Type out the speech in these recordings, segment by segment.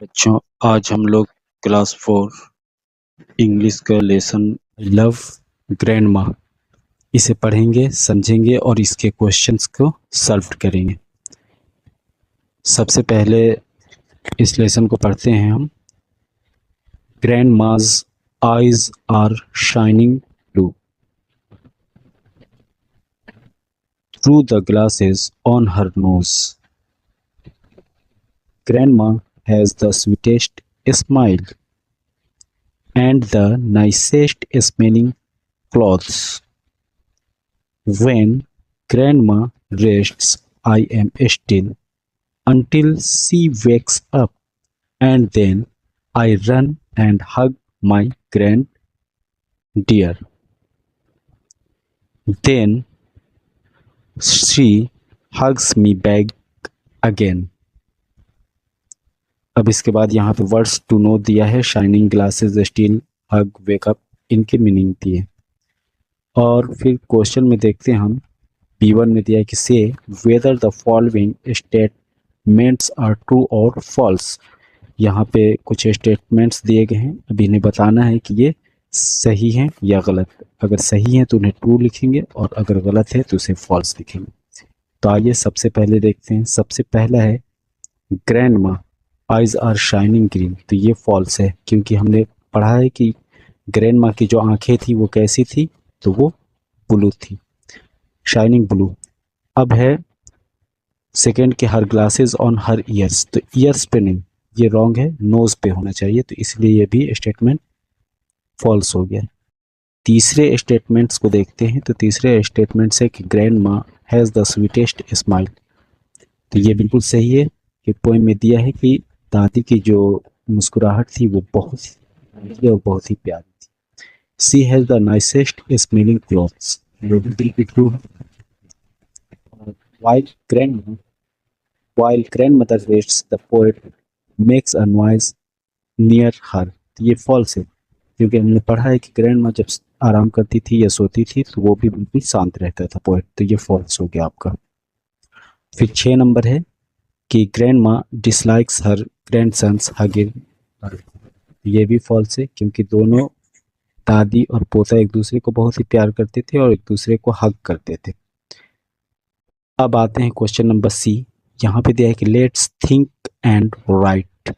बच्चों, आज हम लोग क्लास 4 इंग्लिश का लेसन लव ग्रैंडमा इसे पढ़ेंगे, समझेंगे और इसके क्वेश्चंस को सॉल्व करेंगे। सबसे पहले इस लेसन को पढ़ते हैं हम। Grandma's eyes are shining blue through the glasses on her nose. Grandma has the sweetest smile and the nicest smelling clothes. When Grandma rests, I am still until she wakes up, and then I run and hug my grand dear. Then she hugs me back again. अब इसके बाद यहाँ पे words to know दिया है, shining glasses, steel, हग, wake up, इनके meaning दिए। और फिर क्वेश्चन में देखते हैं हम, B1 में दिया है कि say whether the following statements are true और फॉल्स। यहाँ पे कुछ स्टेटमेंट्स दिए गए हैं, अब इन्हें बताना है कि ये सही हैं या गलत। अगर सही है तो उन्हें ट्रू लिखेंगे और अगर गलत है तो उसे फॉल्स लिखेंगे। तो आइए सबसे पहले देखते हैं। सबसे पहला है grandma eyes are shining green. तो ये फॉल्स है, क्योंकि हमने पढ़ा है कि ग्रैंडमा की जो आंखें थी वो कैसी थी, तो वो ब्लू थी, शाइनिंग ब्लू। अब है सेकंड के हर ग्लासेस ऑन हर ईयर्स। तो ईयर्स पे नहीं, ये रॉन्ग है, नोज पे होना चाहिए, तो इसलिए ये भी स्टेटमेंट फॉल्स हो गया। तीसरे स्टेटमेंट्स को देखते हैं। तो तीसरे स्टेटमेंट है कि grandma has the sweetest smile. तो ये बिल्कुल सही है कि पोएम में दिया है कि दादी की जो मुस्कुराहट थी वो बहुत ही और बहुत ही प्यारी थी। She has the nicest smelling clothes. While grandmother rests, the poet makes a noise near her. तो ये फॉल्स है, क्योंकि हमने पढ़ा है कि ग्रैंडमा जब आराम करती थी या सोती थी तो वो भी बिल्कुल शांत रहता था पोएट। तो ये फॉल्स हो गया आपका। फिर 6 नंबर है कि ग्रैंडमा डिसलाइक्स हर ग्रैंडसन्स हगिंग। ये भी फॉल्स है, क्योंकि दोनों दादी और पोता एक दूसरे को बहुत ही प्यार करते थे और एक दूसरे को हग करते थे। अब आते हैं क्वेश्चन नंबर सी। यहाँ पे दिया है कि let's think and right.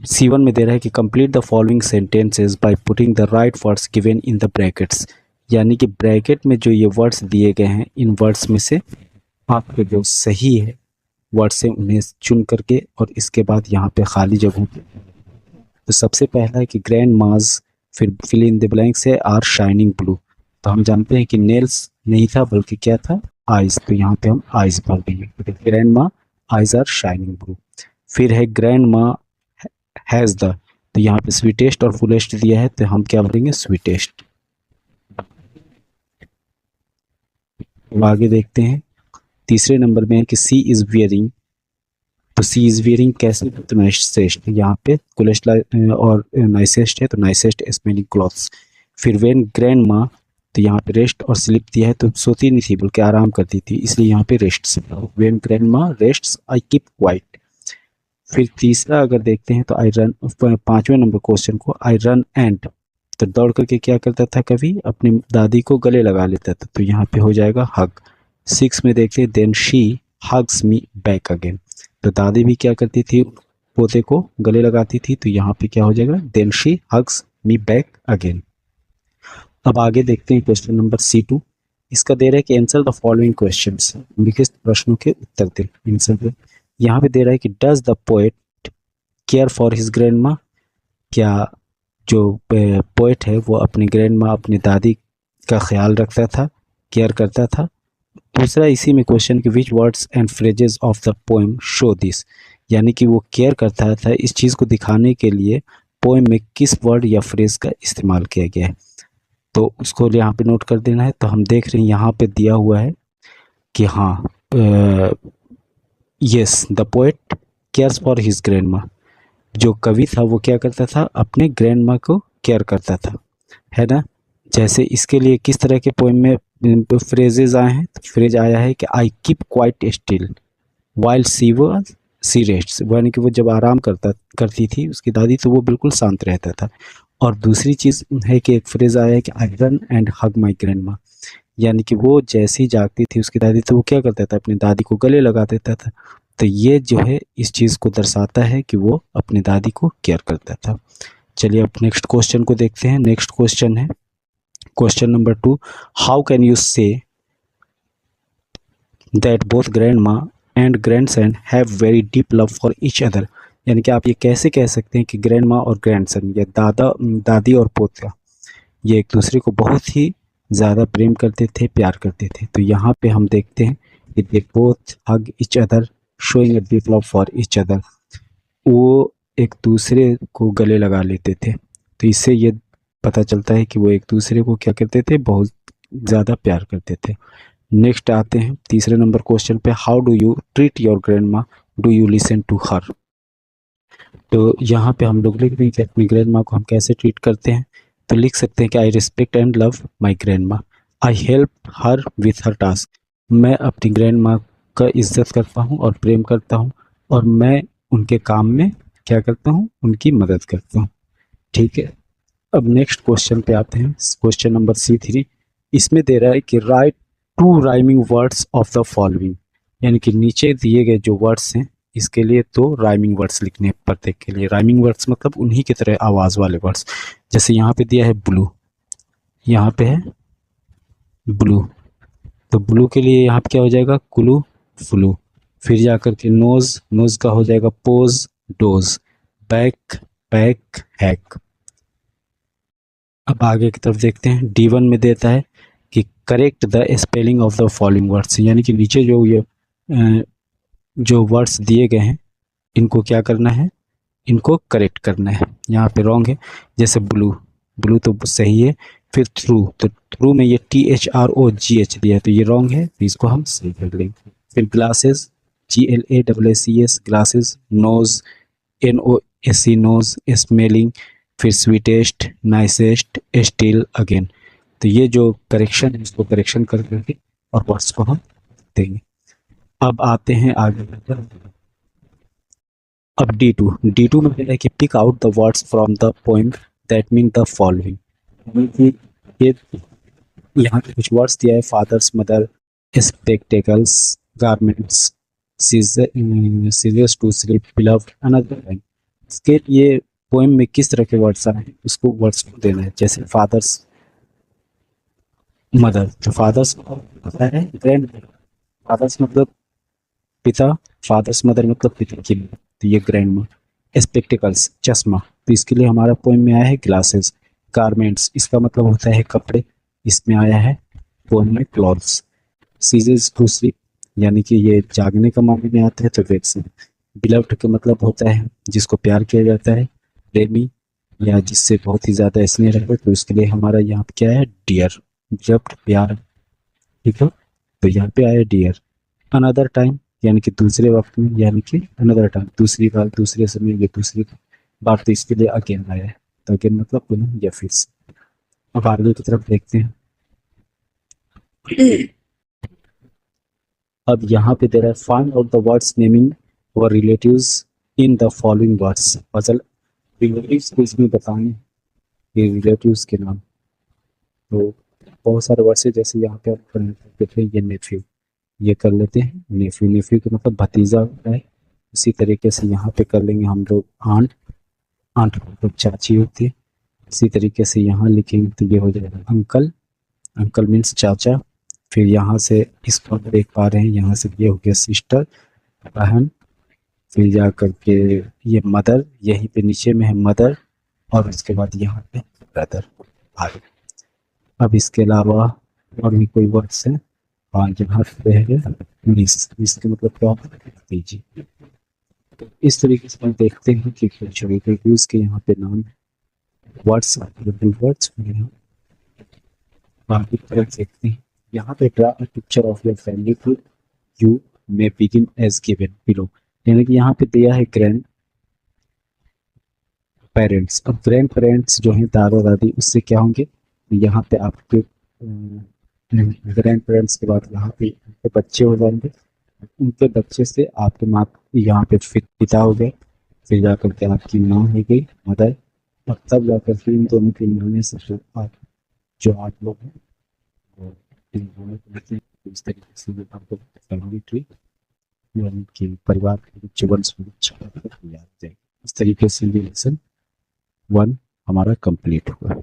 C1 में दे रहा है कि complete the following sentences by putting the right words given in the brackets. यानी कि ब्रैकेट में जो ये वर्ड्स दिए गए हैं, इन वर्ड्स में से आपके जो सही है वर्ड्स हैं उन्हें चुन करके और इसके बाद यहाँ पे खाली जगहों पे। तो सबसे पहला है कि ग्रैंडमाज, फिर फिल इन द ब्लैंक्स है आर शाइनिंग ब्लू। तो हम जानते हैं कि नेल्स नहीं था बल्कि क्या था, आइज। तो यहाँ पे हम आइज भर देंगे। Grandma eyes are shining blue. फिर है ग्रैंडमा हैज़ द। तो यहाँ पे स्वीटेस्ट और फुलेस्ट दिया है, तो हम क्या भरेंगे, स्वीटेस्ट। आगे देखते हैं। तीसरे नंबर में है कि सी इज वियरिंग। तो सी इज वियरिंग कैसे, तो नाइसेस्ट। यहाँ पे कुलेस्ट और नाइसेस्ट है, तो नाइसेस्ट स्मेलिंग क्लॉथ्स। फिर वेन ग्रैंडमा, तो यहाँ पे रेस्ट और स्लिप दिया है, तो सोती नहीं थी बल्कि आराम करती थी, इसलिए यहाँ पे rest. When grandma rests I keep quiet. फिर तीसरा अगर देखते हैं तो आई रन, 5वें नंबर क्वेश्चन को, आई रन एंड। तो दौड़ करके क्या करता था, कभी अपनी दादी को गले लगा लेता था, तो यहाँ पे हो जाएगा हग। 6 में देखते हैं then she hugs me back again. तो दादी भी क्या करती थी, पोते को गले लगाती थी, तो यहाँ पे क्या हो जाएगा, then she hugs me back again. अब आगे देखते हैं क्वेश्चन नंबर C2। इसका दे रहा है कि आंसर द फॉलोइंग क्वेश्चंस। लिखित प्रश्नों के उत्तर दे। आंसर यहाँ पे दे रहा है कि does the poet care for his grandma. क्या जो पोएट है वो अपनी ग्रैंडमा, अपनी दादी का ख्याल रखता था, केयर करता था। दूसरा इसी में क्वेश्चन कि विच words and phrases of the poem show this. यानी कि वो केयर करता था, इस चीज़ को दिखाने के लिए पोएम में किस वर्ड या फ्रेज का इस्तेमाल किया गया है, तो उसको यहाँ पे नोट कर देना है। तो हम देख रहे हैं यहाँ पे दिया हुआ है कि हाँ, yes the poet cares for his grandma. जो कवि था वो क्या करता था, अपने ग्रैंडमा को केयर करता था, है ना। जैसे इसके लिए किस तरह के पोएम में फ्रेजेस आए हैं, तो फ्रेज आया है कि I keep quiet still while she rests, यानी कि वो जब आराम करती थी उसकी दादी तो वो बिल्कुल शांत रहता था। और दूसरी चीज़ है कि एक फ्रेज आया है कि I run and hug my grand माँ, यानी कि वो जैसे ही जागती थी उसकी दादी तो वो क्या करता था, अपनी दादी को गले लगा देता था। तो ये जो है इस चीज़ को दर्शाता है कि वो अपनी दादी को केयर करता था। चलिए अब नेक्स्ट क्वेश्चन को देखते हैं। नेक्स्ट क्वेश्चन है question number 2, how can you say that both grandma and grandson have very deep love for each other, यानी कि आप ये कैसे कह सकते हैं कि ग्रैंड माँ और ग्रैंडसन या दादी और पोता ये एक दूसरे को बहुत ही ज़्यादा प्रेम करते थे, प्यार करते थे। तो यहाँ पे हम देखते हैं कि they both hug each other showing a deep love for each other, वो एक दूसरे को गले लगा लेते थे। तो इससे ये पता चलता है कि वो एक दूसरे को क्या करते थे, बहुत ज़्यादा प्यार करते थे। नेक्स्ट आते हैं तीसरे नंबर क्वेश्चन पे, how do you treat your grandma, do you listen to her. तो यहाँ पे हम लोग लिख दें कि अपनी ग्रैंड माँ को हम कैसे ट्रीट करते हैं। तो लिख सकते हैं कि I respect and love my grandma, I help her with her task, मैं अपनी ग्रैंड माँ का इज्जत करता हूँ और प्रेम करता हूँ, और मैं उनके काम में क्या करता हूँ, उनकी मदद करता हूँ। ठीक है, अब नेक्स्ट क्वेश्चन पे आते हैं, क्वेश्चन नंबर C3। इसमें दे रहा है कि right 2 rhyming words of the following, यानी कि नीचे दिए गए जो वर्ड्स हैं इसके लिए 2 राइमिंग वर्ड्स लिखने हैं प्रत्येक के लिए। राइमिंग वर्ड्स मतलब उन्हीं की तरह आवाज़ वाले वर्ड्स। जैसे यहाँ पे दिया है ब्लू, यहाँ पे है ब्लू, तो ब्लू के लिए यहाँ पे क्या हो जाएगा, कुलू फ्लू। फिर जाकर के नोज, नोज का हो जाएगा pose dose, back pack hack. अब आगे की तरफ देखते हैं, D1 में देता है कि correct the spelling of the following words, यानी कि नीचे जो ये जो वर्ड्स दिए गए हैं इनको क्या करना है, इनको करेक्ट करना है। यहाँ पे रॉन्ग है, जैसे ब्लू, ब्लू तो सही है। फिर थ्रू, तो थ्रू में ये THROGH दिया है तो ये रॉन्ग है, तो इसको हम सही कर लेंगे। फिर glasses, GLASSES glasses, nose, NOSE nose, smelling, फिर स्वीटेस्ट, नाइसेस्ट, स्टिल अगेन। तो ये जो करेक्शन है इसको करेक्शन कर करके और वर्ड्स को हम देंगे। अब आते हैं आगे, अब D2 में है कि pick out the words from the poem that mean the following. ये यहाँ पे कुछ वर्ड्स दिया है, fathers, mother, spectacles, garments, scissors to sleep, beloved, another time. इसके ये पोएम में किस तरह के वर्ड्स आए हैं उसको वर्ड्स को देना है। जैसे फादर्स, मदर, तो फादर्स है ग्रैंड, फादर्स मतलब पिता, फादर्स मदर मतलब पिता की माँ, तो ये ग्रैंड माँ। स्पेक्टिकल्स चश्मा, तो इसके लिए हमारा पोएम में आया है ग्लासेस। गारमेंट्स इसका मतलब होता है कपड़े, इसमें आया है पोएम में क्लॉथ्स। सीजर्स टू स्लीप, यानी कि ये जागने का मामले में आता है तो वेक्स। बिलव्ड का मतलब होता है जिसको प्यार किया जाता है, प्रेमी या जिससे बहुत ही ज़्यादा स्नेह रखते, तो इसके लिए हमारा यहाँ पे क्या है, डियर, बिलव्ड प्यार। ठीक है, तो यहाँ पे आया डियर। अनदर टाइम यानी कि दूसरे वक्त में, यानी कि अनदर टाइम दूसरी बार, दूसरे समय या दूसरी बार, तो इसके लिए अगेन आया है। तो अगेन मतलब पुनः या फिर से। अब आगे की तरफ देखते हैं। अब यहाँ पे दे रहा है find out the words naming our relatives in the following words. Puzzle relatives को इसमें बताने ये रिलेटिव्स के नाम, तो बहुत सारे वर्ड्स है। जैसे यहाँ पे आप देखते हैं ये नेफ्यू, ये कर लेते हैं नेफ्यू, नेफ्यू का मतलब भतीजा होता है। इसी तरीके से यहाँ पे कर लेंगे हम लोग आंट, आंट मतलब चाची होती है। इसी तरीके से यहाँ लिखेंगे तो ये हो जाएगा अंकल, अंकल मीन्स चाचा। फिर यहाँ से इसको हम देख पा रहे हैं, यहाँ से ये हो गया सिस्टर, बहन। फिर जा करके ये मदर, यहीं पे नीचे में है मदर, और उसके बाद यहाँ पे ब्रदर, भाई। अब इसके अलावा और भी कोई वर्ड्स हैं, और यहाँ पे है मिस, मिस के मतलब क्या होता है, भतीजी। तो इस तरीके से हम देखते हैं कि कुछ रिलेटिव्स के यहाँ पे नाम वर्ड्स, वर्ड्स बाकी तरह देखते हैं। यहाँ पे draw a picture of your family tree, you may begin as given below, यानी कि यहाँ पे दिया है ग्रैंड पेरेंट्स। अब ग्रैंड पेरेंट्स जो हैं दादा दादी, उससे क्या होंगे, यहाँ पे आपके ग्रैंड पेरेंट्स के बाद यहाँ पे बच्चे हो जाएंगे, उनके बच्चे से आपके माँ यहाँ पे फिर पिता हो गए, फिर जाकर के आपकी माँ हो गई मदर, और तब जाकर फिर इन दोनों के मिलने से फिर आप जो 8 लोग हैं वो इन दोनों को लेते हैं। इस तरीके से ये आपको फैमिली ट्री यानी कि परिवार के जो वंश याद जाएगी। इस तरीके से ये लेसन 1 हमारा कंप्लीट हुआ।